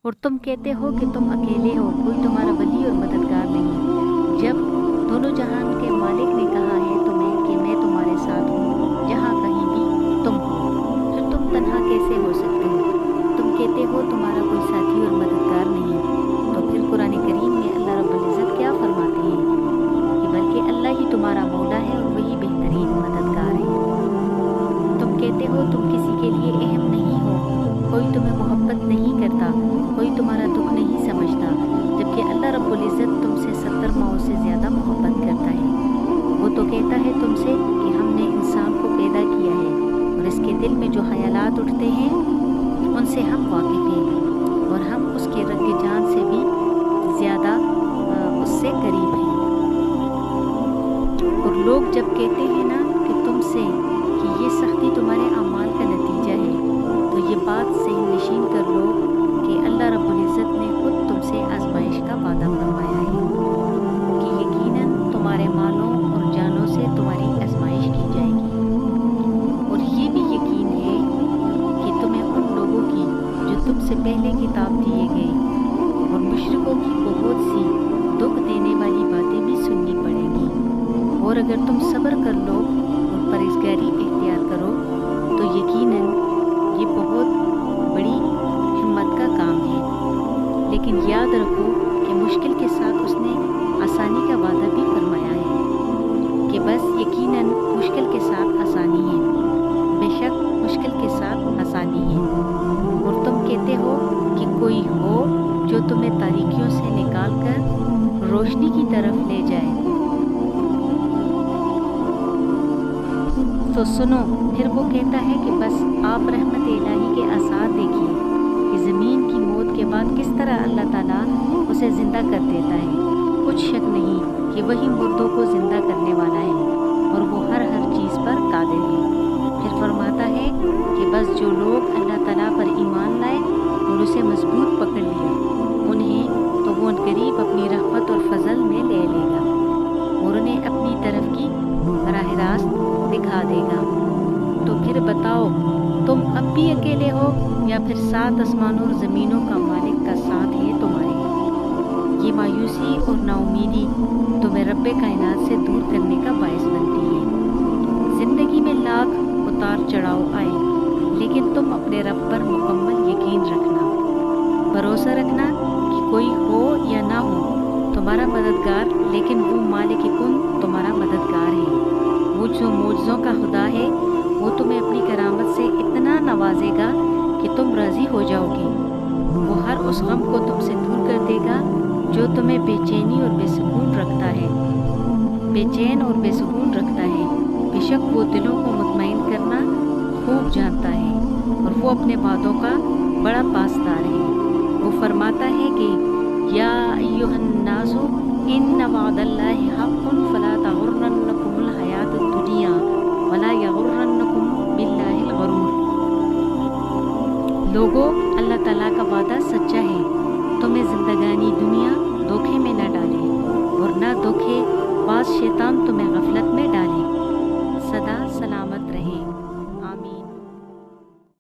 اور تم کہتے ہو کہ تم اکیلے ہو، کوئی تمہارا ولی اور مددگار نہیں۔ جب دونوں جہان کے مالک نے کہا ہے تمہیں کہ میں تمہارے ساتھ ہوں جہاں کہیں بھی تم ہو، پھر تم تنہا کیسے ہو سکتے ہو؟ تم کہتے ہو تمہارا کوئی ساتھی اور مددگار نہیں۔ تو پھر قرآن کریم میں اللہ رب العزت کیا فرماتے ہیں کہ بلکہ اللہ ہی تمہارا مولا ہے اور وہی بہترین مددگار ہے۔ تم کہتے ہو تم کسی کے لیے اہم نہیں ہو، کوئی تمہیں محبت نہیں کرتا، کوئی تمہارا دکھ نہیں سمجھتا، جبکہ اللہ رب العزت تم سے 70 ماؤں سے زیادہ محبت کرتا ہے۔ وہ تو کہتا ہے تم سے کہ ہم نے انسان کو پیدا کیا ہے اور اس کے دل میں جو خیالات اٹھتے ہیں ان سے ہم واقف ہیں، اور ہم اس کے رگ جان سے بھی زیادہ اس سے قریب ہیں۔ اور لوگ جب کہتے ہیں نا کہ تم سے کہ یہ سختی تمہارے اعمال کا نتیجہ ہے، تو یہ بات ذہن نشین کر لو کہ اللہ رب العزت نے خود تم سے آزمائش کا وعدہ فرمایا ہے کہ یقیناً تمہارے مالوں اور جانوں سے تمہاری آزمائش کی جائے گی۔ اور یہ بھی یقین ہے کہ تمہیں ان لوگوں کی جو تم سے پہلے کتاب دیے گئے اور مشرکوں کی بہت سی دکھ دینے والی باتیں بھی سننی پڑیں گی، اور اگر تم صبر کر لو اور پرہیزگاری اختیار کرو تو یقیناً یہ بہت بڑی ہمت کا کام ہے۔ لیکن یاد رکھو کہ مشکل کے ساتھ اس نے آسانی کا وعدہ بھی فرمایا ہے کہ بس یقیناً مشکل کے ساتھ آسانی ہے، بے شک مشکل کے ساتھ آسانی ہے۔ اور تم کہتے ہو کہ کوئی ہو جو تمہیں تاریکیوں سے نکال کر روشنی کی طرف لے جائے، تو سنو، پھر وہ کہتا ہے کہ بس آپ رحمت الہی کے آثار دیکھیے کہ زمین کی موت کے بعد کس طرح اللہ تعالیٰ اسے زندہ کر دیتا ہے۔ کچھ شک نہیں کہ وہی مردوں کو زندہ کرنے والا ہے اور وہ ہر چیز پر قادر ہے۔ پھر فرماتا ہے کہ بس جو لوگ اللہ تعالیٰ پر ایمان لائے اور اسے مضبوط پکڑ لیا، انہیں تو وہ عنقریب اپنی رحمت اور فضل میں لے لے گا اور انہیں اپنی طرف کی براہ راست دکھا دے گا۔ تو پھر بتاؤ، تم اب بھی اکیلے ہو یا پھر 7 آسمانوں اور زمینوں کا مالک کا ساتھ ہے تمہارے؟ یہ مایوسی اور نا امیدی تمہیں رب کائنات سے دور کرنے کا باعث بنتی ہے۔ زندگی میں لاکھ اتار چڑھاؤ آئے، لیکن تم اپنے رب پر مکمل یقین رکھنا، بھروسہ رکھنا کہ کوئی ہو یا نہ ہو تمہارا مددگار، لیکن وہ مالک کن تمہارا مددگار ہے۔ وہ جو معجزوں کا خدا ہے وہ تمہیں اپنی کرامت سے اتنا نوازے گا کہ تم راضی ہو جاؤ گے۔ وہ ہر اس غم کو تم سے دور کر دے گا جو تمہیں بے چینی اور بے سکون رکھتا ہے، بے چین اور بے سکون رکھتا ہے۔ بے شک وہ دلوں کو مطمئن کرنا خوب جانتا ہے اور وہ اپنے وعدوں کا بڑا پاسدار ہے۔ وہ فرماتا ہے کہ یا ایھا الناس ان وعد اللہ حق فلا تغرنکم الحیاۃ الدنیا ولا یغرنکم باللہ الغرور۔ لوگو، اللہ تعالیٰ کا وعدہ سچا ہے، تمہیں زندگانی دنیا دھوکے میں نہ ڈالے اور نہ دھوکے باز شیطان تمہیں غفلت میں ڈالے۔